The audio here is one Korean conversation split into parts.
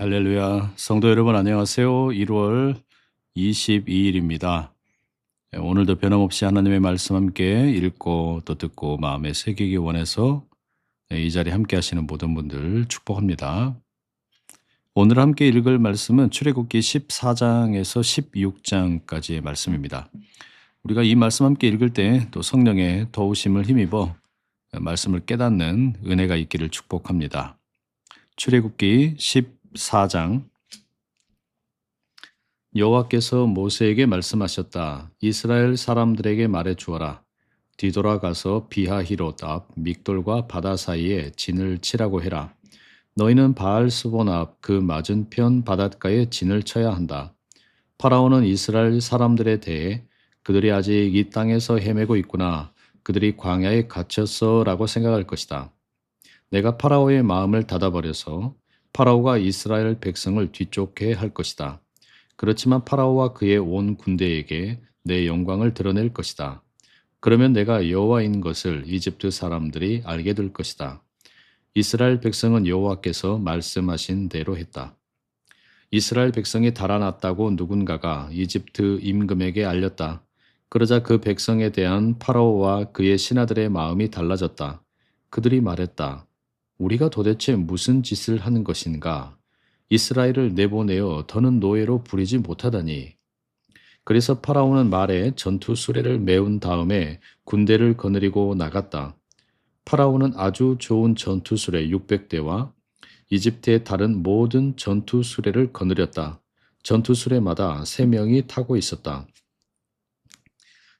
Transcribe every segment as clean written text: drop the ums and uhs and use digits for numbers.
할렐루야. 성도 여러분 안녕하세요. 1월 22일입니다. 오늘도 변함없이 하나님의 말씀 함께 읽고 또 듣고 마음에 새기기 원해서 이 자리에 함께 하시는 모든 분들 축복합니다. 오늘 함께 읽을 말씀은 출애굽기 14장에서 16장까지의 말씀입니다. 우리가 이 말씀 함께 읽을 때 또 성령의 도우심을 힘입어 말씀을 깨닫는 은혜가 있기를 축복합니다. 출애굽기 14장. 여호와께서 모세에게 말씀하셨다. 이스라엘 사람들에게 말해 주어라. 뒤돌아가서 비하히롯 앞 믹돌과 바다 사이에 진을 치라고 해라. 너희는 바알스본 앞 그 맞은편 바닷가에 진을 쳐야 한다. 파라오는 이스라엘 사람들에 대해 그들이 아직 이 땅에서 헤매고 있구나. 그들이 광야에 갇혔어 라고 생각할 것이다. 내가 파라오의 마음을 닫아버려서 파라오가 이스라엘 백성을 뒤쫓게 할 것이다. 그렇지만 파라오와 그의 온 군대에게 내 영광을 드러낼 것이다. 그러면 내가 여호와인 것을 이집트 사람들이 알게 될 것이다. 이스라엘 백성은 여호와께서 말씀하신 대로 했다. 이스라엘 백성이 달아났다고 누군가가 이집트 임금에게 알렸다. 그러자 그 백성에 대한 파라오와 그의 신하들의 마음이 달라졌다. 그들이 말했다. 우리가 도대체 무슨 짓을 하는 것인가? 이스라엘을 내보내어 더는 노예로 부리지 못하다니. 그래서 파라오는 말에 전투 수레를 메운 다음에 군대를 거느리고 나갔다. 파라오는 아주 좋은 전투 수레 600대와 이집트의 다른 모든 전투 수레를 거느렸다. 전투 수레마다 3명이 타고 있었다.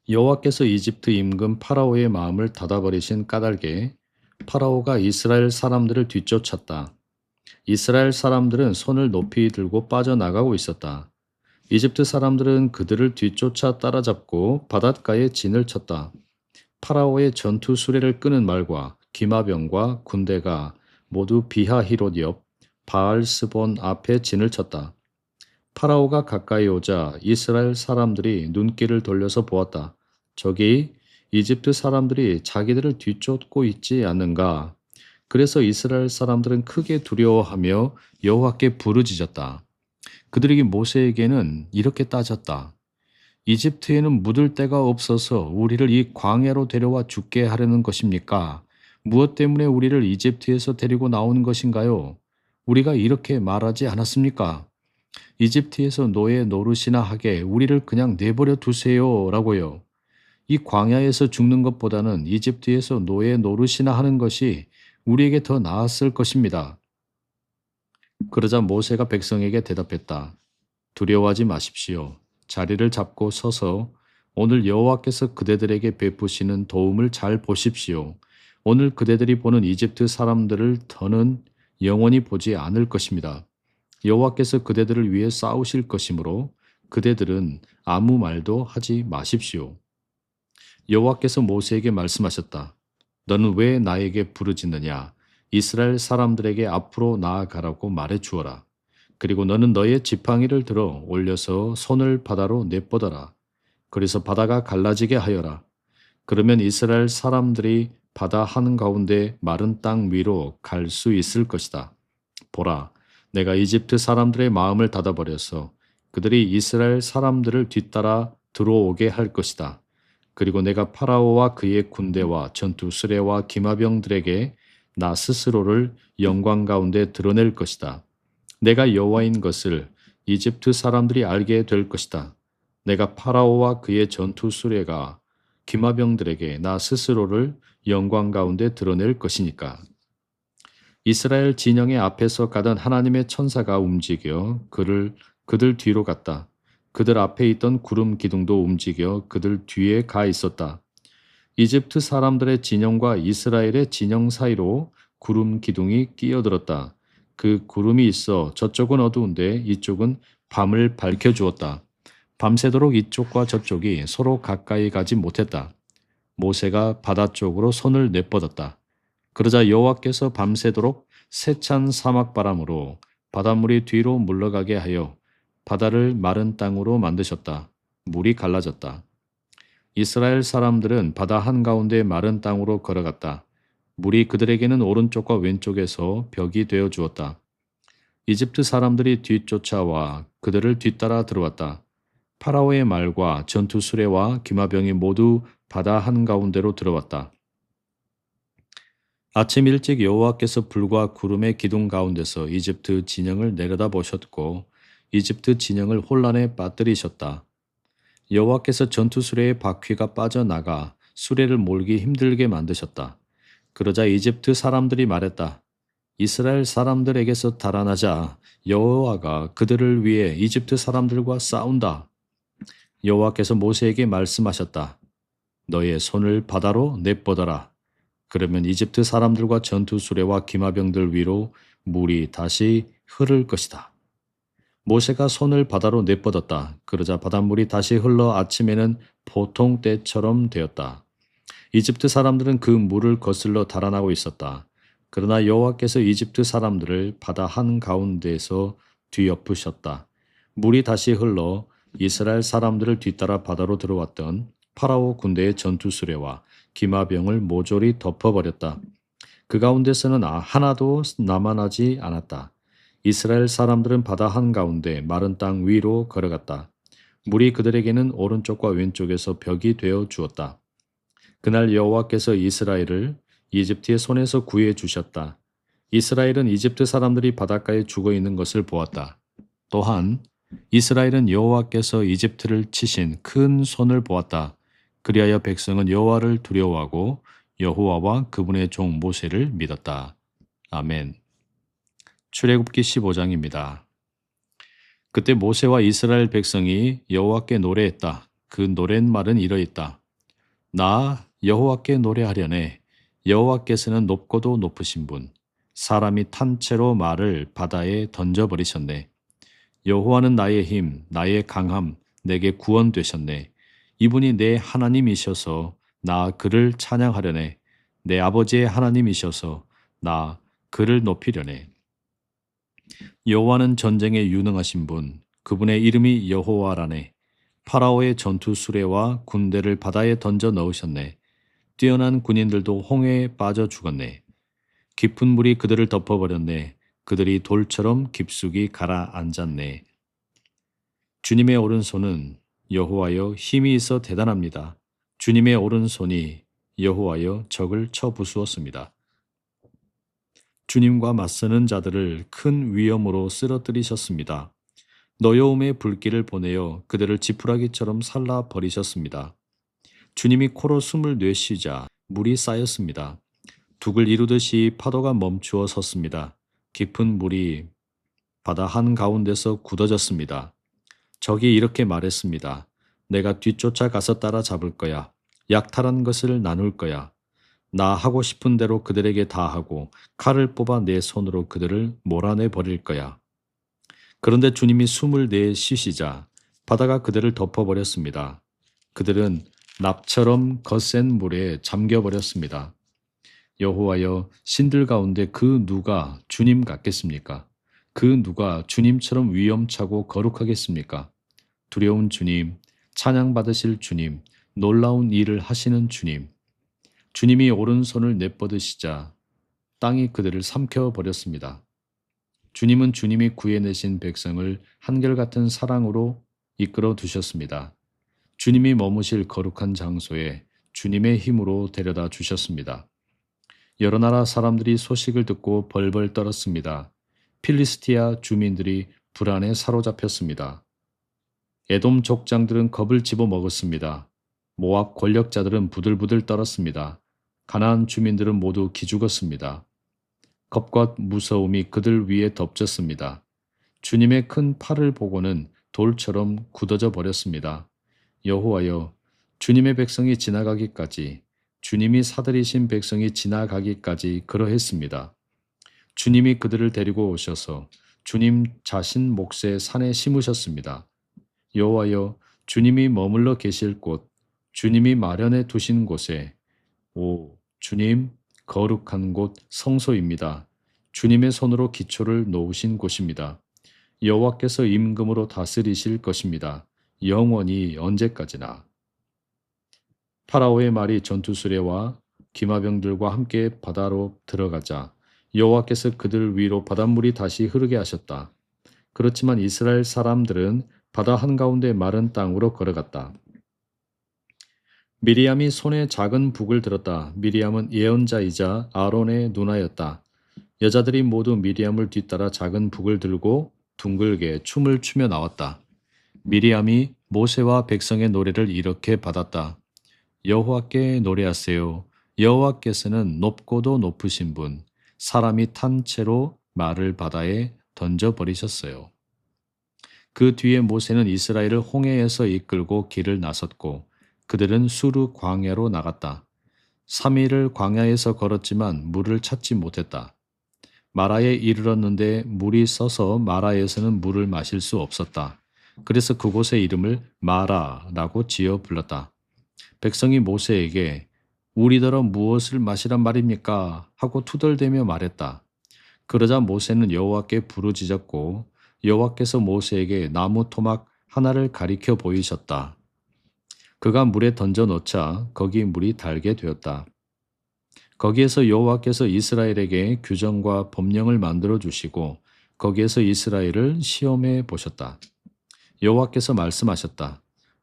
여호와께서 이집트 임금 파라오의 마음을 닫아버리신 까닭에 파라오가 이스라엘 사람들을 뒤쫓았다. 이스라엘 사람들은 손을 높이 들고 빠져나가고 있었다. 이집트 사람들은 그들을 뒤쫓아 따라잡고 바닷가에 진을 쳤다. 파라오의 전투 수레를 끄는 말과 기마병과 군대가 모두 비하히롯 옆 바알스본 앞에 진을 쳤다. 파라오가 가까이 오자 이스라엘 사람들이 눈길을 돌려서 보았다. 저기 이집트 사람들이 자기들을 뒤쫓고 있지 않는가? 그래서 이스라엘 사람들은 크게 두려워하며 여호와께 부르짖었다. 그들이 모세에게는 이렇게 따졌다. 이집트에는 묻을 데가 없어서 우리를 이 광야로 데려와 죽게 하려는 것입니까? 무엇 때문에 우리를 이집트에서 데리고 나오는 것인가요? 우리가 이렇게 말하지 않았습니까? 이집트에서 노예 노릇이나 하게 우리를 그냥 내버려 두세요 라고요. 이 광야에서 죽는 것보다는 이집트에서 노예 노릇이나 하는 것이 우리에게 더 나았을 것입니다. 그러자 모세가 백성에게 대답했다. 두려워하지 마십시오. 자리를 잡고 서서 오늘 여호와께서 그대들에게 베푸시는 도움을 잘 보십시오. 오늘 그대들이 보는 이집트 사람들을 더는 영원히 보지 않을 것입니다. 여호와께서 그대들을 위해 싸우실 것이므로 그대들은 아무 말도 하지 마십시오. 여호와께서 모세에게 말씀하셨다. 너는 왜 나에게 부르짖느냐? 이스라엘 사람들에게 앞으로 나아가라고 말해 주어라. 그리고 너는 너의 지팡이를 들어 올려서 손을 바다로 내뻗어라. 그래서 바다가 갈라지게 하여라. 그러면 이스라엘 사람들이 바다 한가운데 마른 땅 위로 갈 수 있을 것이다. 보라, 내가 이집트 사람들의 마음을 닫아버려서 그들이 이스라엘 사람들을 뒤따라 들어오게 할 것이다. 그리고 내가 파라오와 그의 군대와 전투 수레와 기마병들에게 나 스스로를 영광 가운데 드러낼 것이다. 내가 여호와인 것을 이집트 사람들이 알게 될 것이다. 내가 파라오와 그의 전투 수레가 기마병들에게 나 스스로를 영광 가운데 드러낼 것이니까. 이스라엘 진영의 앞에서 가던 하나님의 천사가 움직여 그들 뒤로 갔다. 그들 앞에 있던 구름 기둥도 움직여 그들 뒤에 가 있었다. 이집트 사람들의 진영과 이스라엘의 진영 사이로 구름 기둥이 끼어들었다. 그 구름이 있어 저쪽은 어두운데 이쪽은 밤을 밝혀주었다. 밤새도록 이쪽과 저쪽이 서로 가까이 가지 못했다. 모세가 바다 쪽으로 손을 내뻗었다. 그러자 여호와께서 밤새도록 세찬 사막바람으로 바닷물이 뒤로 물러가게 하여 바다를 마른 땅으로 만드셨다. 물이 갈라졌다. 이스라엘 사람들은 바다 한가운데 마른 땅으로 걸어갔다. 물이 그들에게는 오른쪽과 왼쪽에서 벽이 되어 주었다. 이집트 사람들이 뒤쫓아와 그들을 뒤따라 들어왔다. 파라오의 말과 전투 수레와 기마병이 모두 바다 한가운데로 들어왔다. 아침 일찍 여호와께서 불과 구름의 기둥 가운데서 이집트 진영을 내려다 보셨고 이집트 진영을 혼란에 빠뜨리셨다. 여호와께서 전투 수레의 바퀴가 빠져나가 수레를 몰기 힘들게 만드셨다. 그러자 이집트 사람들이 말했다. 이스라엘 사람들에게서 달아나자 여호와가 그들을 위해 이집트 사람들과 싸운다. 여호와께서 모세에게 말씀하셨다. 너의 손을 바다로 내뻗어라. 그러면 이집트 사람들과 전투 수레와 기마병들 위로 물이 다시 흐를 것이다. 모세가 손을 바다로 내뻗었다. 그러자 바닷물이 다시 흘러 아침에는 보통 때처럼 되었다. 이집트 사람들은 그 물을 거슬러 달아나고 있었다. 그러나 여호와께서 이집트 사람들을 바다 한가운데에서 뒤엎으셨다. 물이 다시 흘러 이스라엘 사람들을 뒤따라 바다로 들어왔던 파라오 군대의 전투 수레와 기마병을 모조리 덮어버렸다. 그 가운데서는 하나도 남아나지 않았다. 이스라엘 사람들은 바다 한가운데 마른 땅 위로 걸어갔다. 물이 그들에게는 오른쪽과 왼쪽에서 벽이 되어 주었다. 그날 여호와께서 이스라엘을 이집트의 손에서 구해 주셨다. 이스라엘은 이집트 사람들이 바닷가에 죽어 있는 것을 보았다. 또한 이스라엘은 여호와께서 이집트를 치신 큰 손을 보았다. 그리하여 백성은 여호와를 두려워하고 여호와와 그분의 종 모세를 믿었다. 아멘. 출애굽기 15장입니다. 그때 모세와 이스라엘 백성이 여호와께 노래했다. 그 노랫말은 이러했다. 나 여호와께 노래하려네. 여호와께서는 높고도 높으신 분. 사람이 탄 채로 말을 바다에 던져버리셨네. 여호와는 나의 힘, 나의 강함, 내게 구원 되셨네. 이분이 내 하나님이셔서 나 그를 찬양하려네. 내 아버지의 하나님이셔서 나 그를 높이려네. 여호와는 전쟁에 유능하신 분, 그분의 이름이 여호와라네. 파라오의 전투 수레와 군대를 바다에 던져 넣으셨네. 뛰어난 군인들도 홍해에 빠져 죽었네. 깊은 물이 그들을 덮어버렸네. 그들이 돌처럼 깊숙이 가라앉았네. 주님의 오른손은 여호와여 힘이 있어 대단합니다. 주님의 오른손이 여호와여 적을 쳐 부수었습니다. 주님과 맞서는 자들을 큰 위험으로 쓰러뜨리셨습니다. 너여움의 불길을 보내어 그들을 지푸라기처럼 살라 버리셨습니다. 주님이 코로 숨을 내쉬자 물이 쌓였습니다. 둑을 이루듯이 파도가 멈추어 섰습니다. 깊은 물이 바다 한가운데서 굳어졌습니다. 적이 이렇게 말했습니다. 내가 뒤쫓아 가서 따라잡을 거야. 약탈한 것을 나눌 거야. 나 하고 싶은 대로 그들에게 다 하고 칼을 뽑아 내 손으로 그들을 몰아내 버릴 거야. 그런데 주님이 숨을 내쉬시자 바다가 그들을 덮어버렸습니다. 그들은 납처럼 거센 물에 잠겨버렸습니다. 여호와여, 신들 가운데 그 누가 주님 같겠습니까? 그 누가 주님처럼 위엄차고 거룩하겠습니까? 두려운 주님, 찬양받으실 주님, 놀라운 일을 하시는 주님. 주님이 오른손을 내뻗으시자 땅이 그들을 삼켜버렸습니다. 주님은 주님이 구해내신 백성을 한결같은 사랑으로 이끌어 두셨습니다. 주님이 머무실 거룩한 장소에 주님의 힘으로 데려다 주셨습니다. 여러 나라 사람들이 소식을 듣고 벌벌 떨었습니다. 필리스티아 주민들이 불안에 사로잡혔습니다. 에돔 족장들은 겁을 집어먹었습니다. 모압 권력자들은 부들부들 떨었습니다. 가나안 주민들은 모두 기죽었습니다. 겁과 무서움이 그들 위에 덮쳤습니다. 주님의 큰 팔을 보고는 돌처럼 굳어져 버렸습니다. 여호와여, 주님의 백성이 지나가기까지, 주님이 사들이신 백성이 지나가기까지 그러했습니다. 주님이 그들을 데리고 오셔서 주님 자신 몫의 산에 심으셨습니다. 여호와여, 주님이 머물러 계실 곳, 주님이 마련해 두신 곳에, 오, 주님, 거룩한 곳 성소입니다. 주님의 손으로 기초를 놓으신 곳입니다. 여호와께서 임금으로 다스리실 것입니다. 영원히 언제까지나. 파라오의 말이 전투수레와 기마병들과 함께 바다로 들어가자 여호와께서 그들 위로 바닷물이 다시 흐르게 하셨다. 그렇지만 이스라엘 사람들은 바다 한가운데 마른 땅으로 걸어갔다. 미리암이 손에 작은 북을 들었다. 미리암은 예언자이자 아론의 누나였다. 여자들이 모두 미리암을 뒤따라 작은 북을 들고 둥글게 춤을 추며 나왔다. 미리암이 모세와 백성의 노래를 이렇게 받았다. 여호와께 노래하세요. 여호와께서는 높고도 높으신 분, 사람이 탄 채로 말을 바다에 던져버리셨어요. 그 뒤에 모세는 이스라엘을 홍해에서 이끌고 길을 나섰고 그들은 수르 광야로 나갔다. 3일을 광야에서 걸었지만 물을 찾지 못했다. 마라에 이르렀는데 물이 써서 마라에서는 물을 마실 수 없었다. 그래서 그곳의 이름을 마라라고 지어 불렀다. 백성이 모세에게 우리더러 무엇을 마시란 말입니까? 하고 투덜대며 말했다. 그러자 모세는 여호와께 부르짖었고 여호와께서 모세에게 나무 토막 하나를 가리켜 보이셨다. 그가 물에 던져 놓자 거기 물이 달게 되었다. 거기에서 여호와께서 이스라엘에게 규정과 법령을 만들어 주시고 거기에서 이스라엘을 시험해 보셨다. 여호와께서 말씀하셨다.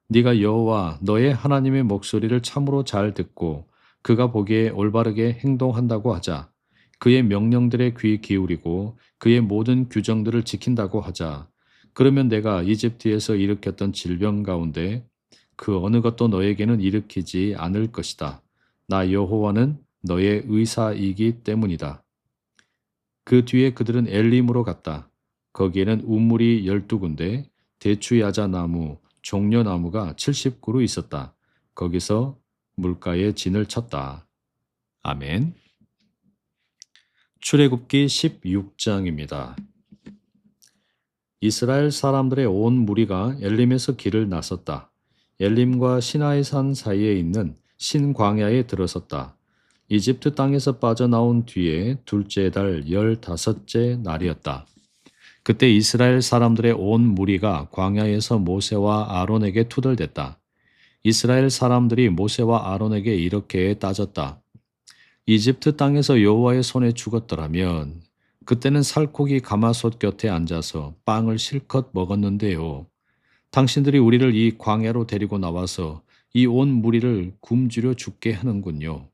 네가 여호와 너의 하나님의 목소리를 참으로 잘 듣고 그가 보기에 올바르게 행동한다고 하자. 그의 명령들에 귀 기울이고 그의 모든 규정들을 지킨다고 하자. 그러면 내가 이집트에서 일으켰던 질병 가운데 그 어느 것도 너에게는 일으키지 않을 것이다. 나 여호와는 너의 의사이기 때문이다. 그 뒤에 그들은 엘림으로 갔다. 거기에는 우물이 12군데, 대추야자나무, 종려나무가 70그루 있었다. 거기서 물가에 진을 쳤다. 아멘. 출애굽기 16장입니다. 이스라엘 사람들의 온 무리가 엘림에서 길을 나섰다. 엘림과 시나이산 사이에 있는 신광야에 들어섰다. 이집트 땅에서 빠져나온 뒤에 둘째 달 15째 날이었다. 그때 이스라엘 사람들의 온 무리가 광야에서 모세와 아론에게 투덜댔다. 이스라엘 사람들이 모세와 아론에게 이렇게 따졌다. 이집트 땅에서 여호와의 손에 죽었더라면 그때는 살코기 가마솥 곁에 앉아서 빵을 실컷 먹었는데요. 당신들이 우리를 이 광야로 데리고 나와서 이 온 무리를 굶주려 죽게 하는군요.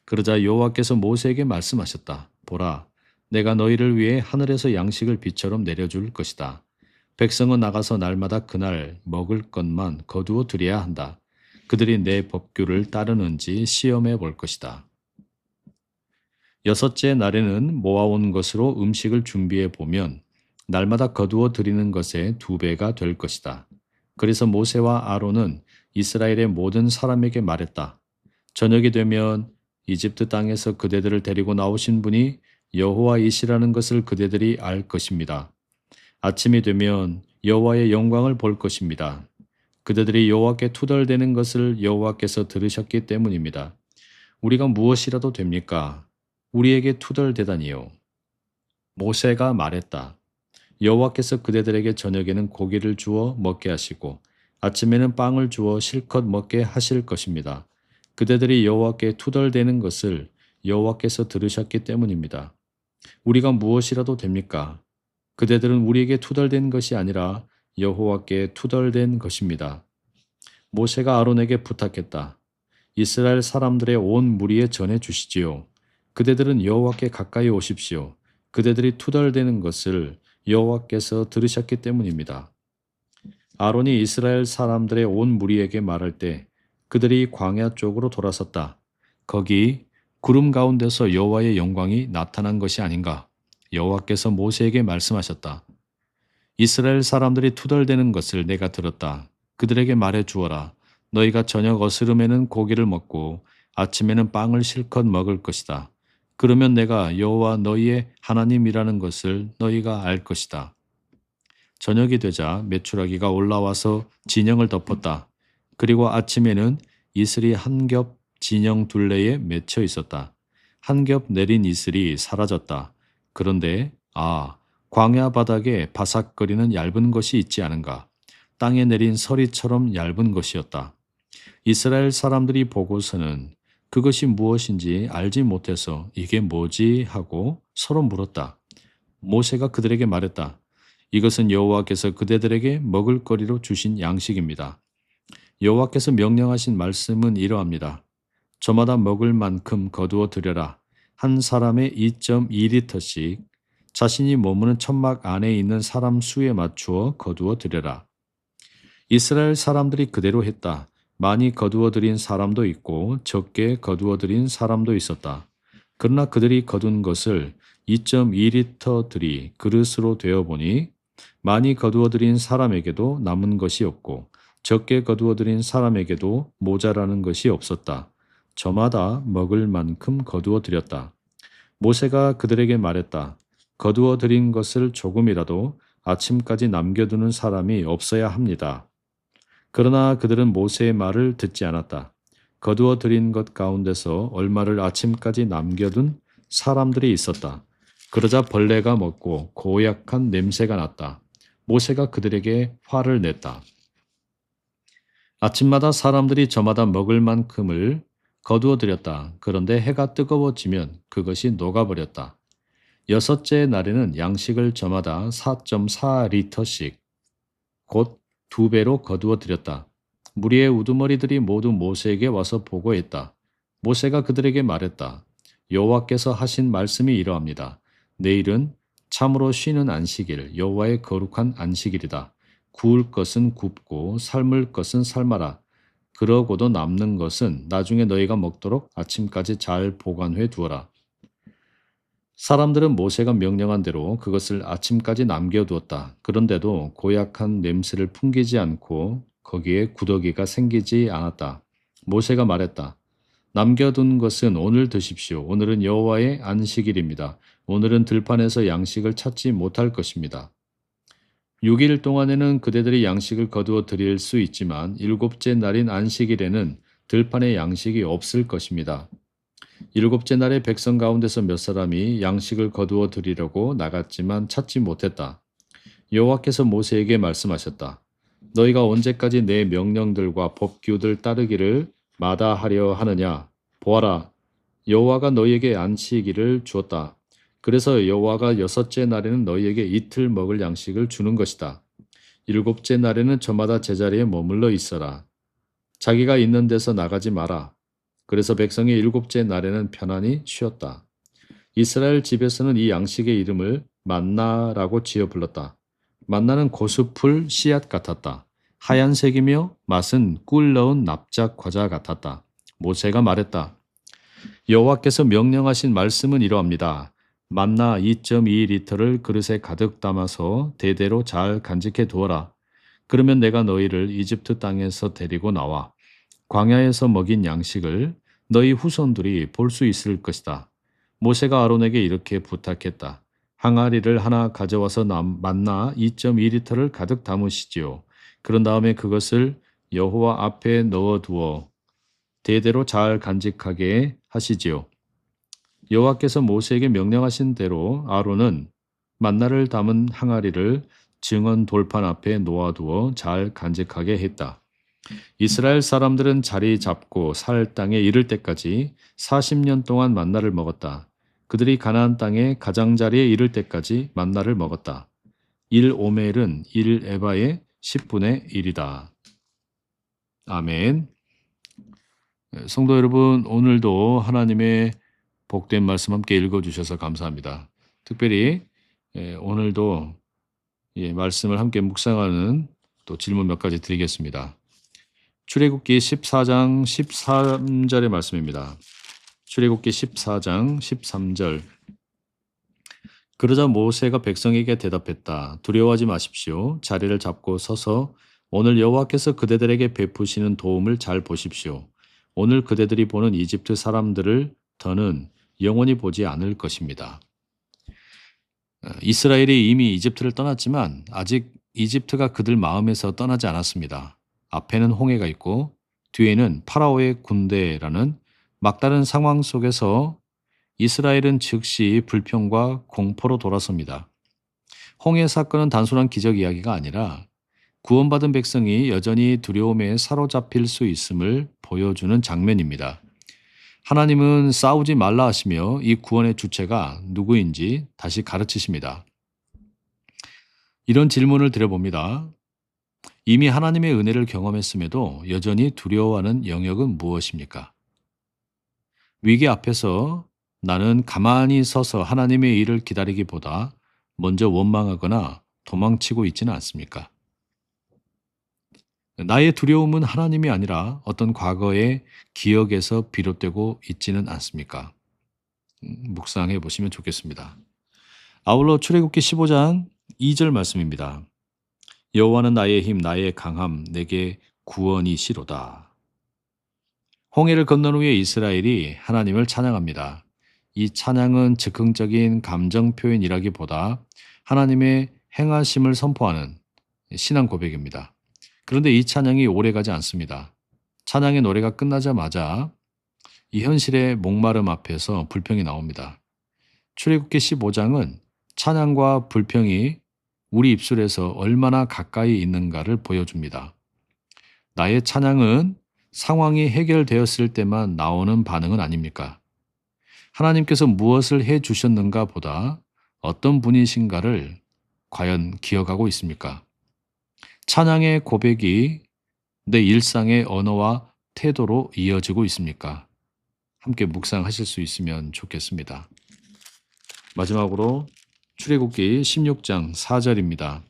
그러자 여호와께서 모세에게 말씀하셨다. 보라, 내가 너희를 위해 하늘에서 양식을 비처럼 내려줄 것이다. 백성은 나가서 날마다 그날 먹을 것만 거두어 드려야 한다. 그들이 내 법규를 따르는지 시험해 볼 것이다. 6째 날에는 모아온 것으로 음식을 준비해 보면 날마다 거두어 드리는 것의 2배가 될 것이다. 그래서 모세와 아론은 이스라엘의 모든 사람에게 말했다. 저녁이 되면 이집트 땅에서 그대들을 데리고 나오신 분이 여호와이시라는 것을 그대들이 알 것입니다. 아침이 되면 여호와의 영광을 볼 것입니다. 그대들이 여호와께 투덜대는 것을 여호와께서 들으셨기 때문입니다. 우리가 무엇이라도 됩니까? 우리에게 투덜대다니요. 모세가 말했다. 여호와께서 그대들에게 저녁에는 고기를 주어 먹게 하시고 아침에는 빵을 주어 실컷 먹게 하실 것입니다. 그대들이 여호와께 투덜대는 것을 여호와께서 들으셨기 때문입니다. 우리가 무엇이라도 됩니까? 그대들은 우리에게 투덜댄 것이 아니라 여호와께 투덜댄 것입니다. 모세가 아론에게 부탁했다. 이스라엘 사람들의 온 무리에 전해 주시지요. 그대들은 여호와께 가까이 오십시오. 그대들이 투덜대는 것을 여호와께서 들으셨기 때문입니다. 아론이 이스라엘 사람들의 온 무리에게 말할 때 그들이 광야 쪽으로 돌아섰다. 거기 구름 가운데서 여호와의 영광이 나타난 것이 아닌가. 여호와께서 모세에게 말씀하셨다. 이스라엘 사람들이 투덜대는 것을 내가 들었다. 그들에게 말해 주어라. 너희가 저녁 어스름에는 고기를 먹고 아침에는 빵을 실컷 먹을 것이다. 그러면 내가 여호와 너희의 하나님이라는 것을 너희가 알 것이다. 저녁이 되자 메추라기가 올라와서 진영을 덮었다. 그리고 아침에는 이슬이 한 겹 진영 둘레에 맺혀 있었다. 한 겹 내린 이슬이 사라졌다. 그런데 광야 바닥에 바삭거리는 얇은 것이 있지 않은가. 땅에 내린 서리처럼 얇은 것이었다. 이스라엘 사람들이 보고서는 그것이 무엇인지 알지 못해서 이게 뭐지 하고 서로 물었다. 모세가 그들에게 말했다. 이것은 여호와께서 그대들에게 먹을거리로 주신 양식입니다. 여호와께서 명령하신 말씀은 이러합니다. 저마다 먹을 만큼 거두어 드려라. 한 사람의 2.2리터씩 자신이 머무는 천막 안에 있는 사람 수에 맞추어 거두어 드려라. 이스라엘 사람들이 그대로 했다. 많이 거두어 들인 사람도 있고 적게 거두어 들인 사람도 있었다. 그러나 그들이 거둔 것을 2.2리터들이 그릇으로 되어 보니 많이 거두어 들인 사람에게도 남은 것이 없고 적게 거두어 들인 사람에게도 모자라는 것이 없었다. 저마다 먹을 만큼 거두어 드렸다. 모세가 그들에게 말했다. 거두어 들인 것을 조금이라도 아침까지 남겨두는 사람이 없어야 합니다. 그러나 그들은 모세의 말을 듣지 않았다. 거두어 들인 것 가운데서 얼마를 아침까지 남겨둔 사람들이 있었다. 그러자 벌레가 먹고 고약한 냄새가 났다. 모세가 그들에게 화를 냈다. 아침마다 사람들이 저마다 먹을 만큼을 거두어 들였다. 그런데 해가 뜨거워지면 그것이 녹아버렸다. 여섯째 날에는 양식을 저마다 4.4리터씩 곧 2배로 거두어 들였다. 무리의 우두머리들이 모두 모세에게 와서 보고했다. 모세가 그들에게 말했다. 여호와께서 하신 말씀이 이러합니다. 내일은 참으로 쉬는 안식일, 여호와의 거룩한 안식일이다. 구울 것은 굽고 삶을 것은 삶아라. 그러고도 남는 것은 나중에 너희가 먹도록 아침까지 잘 보관해 두어라. 사람들은 모세가 명령한 대로 그것을 아침까지 남겨두었다. 그런데도 고약한 냄새를 풍기지 않고 거기에 구더기가 생기지 않았다. 모세가 말했다. 남겨둔 것은 오늘 드십시오. 오늘은 여호와의 안식일입니다. 오늘은 들판에서 양식을 찾지 못할 것입니다. 6일 동안에는 그대들이 양식을 거두어 드릴 수 있지만 7째 날인 안식일에는 들판에 양식이 없을 것입니다. 7째 날에 백성 가운데서 몇 사람이 양식을 거두어 드리려고 나갔지만 찾지 못했다. 여호와께서 모세에게 말씀하셨다. 너희가 언제까지 내 명령들과 법규들 따르기를 마다하려 하느냐? 보아라, 여호와가 너희에게 안식일을 주었다. 그래서 여호와가 6째 날에는 너희에게 이틀 먹을 양식을 주는 것이다. 7째 날에는 저마다 제자리에 머물러 있어라. 자기가 있는 데서 나가지 마라. 그래서 백성이 7째 날에는 편안히 쉬었다. 이스라엘 집에서는 이 양식의 이름을 만나라고 지어 불렀다. 만나는 고수풀 씨앗 같았다. 하얀색이며 맛은 꿀 넣은 납작 과자 같았다. 모세가 말했다. 여호와께서 명령하신 말씀은 이러합니다. 만나 2.2리터를 그릇에 가득 담아서 대대로 잘 간직해 두어라. 그러면 내가 너희를 이집트 땅에서 데리고 나와 광야에서 먹인 양식을 너희 후손들이 볼 수 있을 것이다. 모세가 아론에게 이렇게 부탁했다. 항아리를 하나 가져와서 만나 2.2리터를 가득 담으시지요. 그런 다음에 그것을 여호와 앞에 넣어두어 대대로 잘 간직하게 하시지요. 여호와께서 모세에게 명령하신 대로 아론은 만나를 담은 항아리를 증언 돌판 앞에 놓아두어 잘 간직하게 했다. 이스라엘 사람들은 자리 잡고 살 땅에 이를 때까지 40년 동안 만나를 먹었다. 그들이 가나안 땅의 가장자리에 이를 때까지 만나를 먹었다. 1오멜은 1에바의 10분의 1이다. 아멘. 성도 여러분, 오늘도 하나님의 복된 말씀 함께 읽어주셔서 감사합니다. 특별히 오늘도 말씀을 함께 묵상하는 또 질문 몇 가지 드리겠습니다. 출애굽기 14장 13절의 말씀입니다. 출애굽기 14장 13절. 그러자 모세가 백성에게 대답했다. 두려워하지 마십시오. 자리를 잡고 서서 오늘 여호와께서 그대들에게 베푸시는 도움을 잘 보십시오. 오늘 그대들이 보는 이집트 사람들을 더는 영원히 보지 않을 것입니다. 이스라엘이 이미 이집트를 떠났지만 아직 이집트가 그들 마음에서 떠나지 않았습니다. 앞에는 홍해가 있고 뒤에는 파라오의 군대라는 막다른 상황 속에서 이스라엘은 즉시 불평과 공포로 돌아섭니다. 홍해 사건은 단순한 기적 이야기가 아니라 구원받은 백성이 여전히 두려움에 사로잡힐 수 있음을 보여주는 장면입니다. 하나님은 싸우지 말라 하시며 이 구원의 주체가 누구인지 다시 가르치십니다. 이런 질문을 드려봅니다. 이미 하나님의 은혜를 경험했음에도 여전히 두려워하는 영역은 무엇입니까? 위기 앞에서 나는 가만히 서서 하나님의 일을 기다리기보다 먼저 원망하거나 도망치고 있지는 않습니까? 나의 두려움은 하나님이 아니라 어떤 과거의 기억에서 비롯되고 있지는 않습니까? 묵상해 보시면 좋겠습니다. 아울러 출애굽기 15장 2절 말씀입니다. 여호와는 나의 힘, 나의 강함, 내게 구원이시로다. 홍해를 건넌 후에 이스라엘이 하나님을 찬양합니다. 이 찬양은 즉흥적인 감정 표현이라기보다 하나님의 행하심을 선포하는 신앙 고백입니다. 그런데 이 찬양이 오래가지 않습니다. 찬양의 노래가 끝나자마자 이 현실의 목마름 앞에서 불평이 나옵니다. 출애굽기 15장은 찬양과 불평이 우리 입술에서 얼마나 가까이 있는가를 보여줍니다. 나의 찬양은 상황이 해결되었을 때만 나오는 반응은 아닙니까? 하나님께서 무엇을 해 주셨는가 보다 어떤 분이신가를 과연 기억하고 있습니까? 찬양의 고백이 내 일상의 언어와 태도로 이어지고 있습니까? 함께 묵상하실 수 있으면 좋겠습니다. 마지막으로 출애굽기 16장 4절입니다.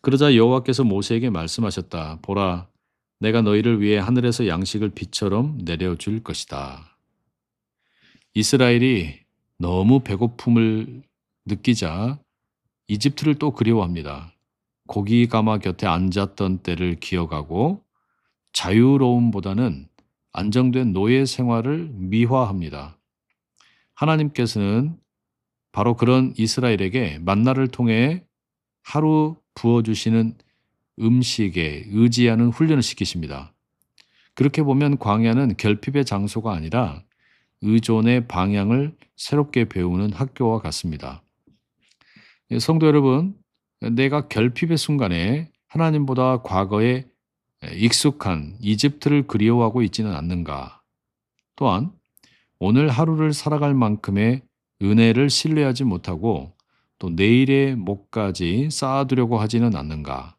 그러자 여호와께서 모세에게 말씀하셨다. 보라, 내가 너희를 위해 하늘에서 양식을 비처럼 내려줄 것이다. 이스라엘이 너무 배고픔을 느끼자 이집트를 또 그리워합니다. 고기 가마 곁에 앉았던 때를 기억하고 자유로움보다는 안정된 노예 생활을 미화합니다. 하나님께서는 바로 그런 이스라엘에게 만나를 통해 하루 부어주시는 음식에 의지하는 훈련을 시키십니다. 그렇게 보면 광야는 결핍의 장소가 아니라 의존의 방향을 새롭게 배우는 학교와 같습니다. 성도 여러분, 내가 결핍의 순간에 하나님보다 과거에 익숙한 이집트를 그리워하고 있지는 않는가? 또한 오늘 하루를 살아갈 만큼의 은혜를 신뢰하지 못하고 또 내일의 몫까지 쌓아두려고 하지는 않는가?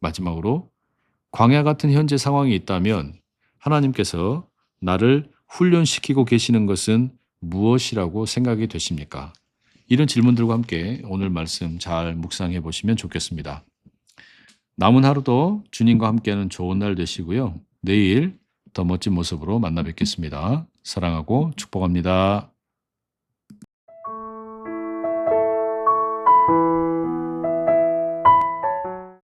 마지막으로 광야 같은 현재 상황이 있다면 하나님께서 나를 훈련시키고 계시는 것은 무엇이라고 생각이 되십니까? 이런 질문들과 함께 오늘 말씀 잘 묵상해 보시면 좋겠습니다. 남은 하루도 주님과 함께하는 좋은 날 되시고요. 내일 더 멋진 모습으로 만나 뵙겠습니다. 사랑하고 축복합니다.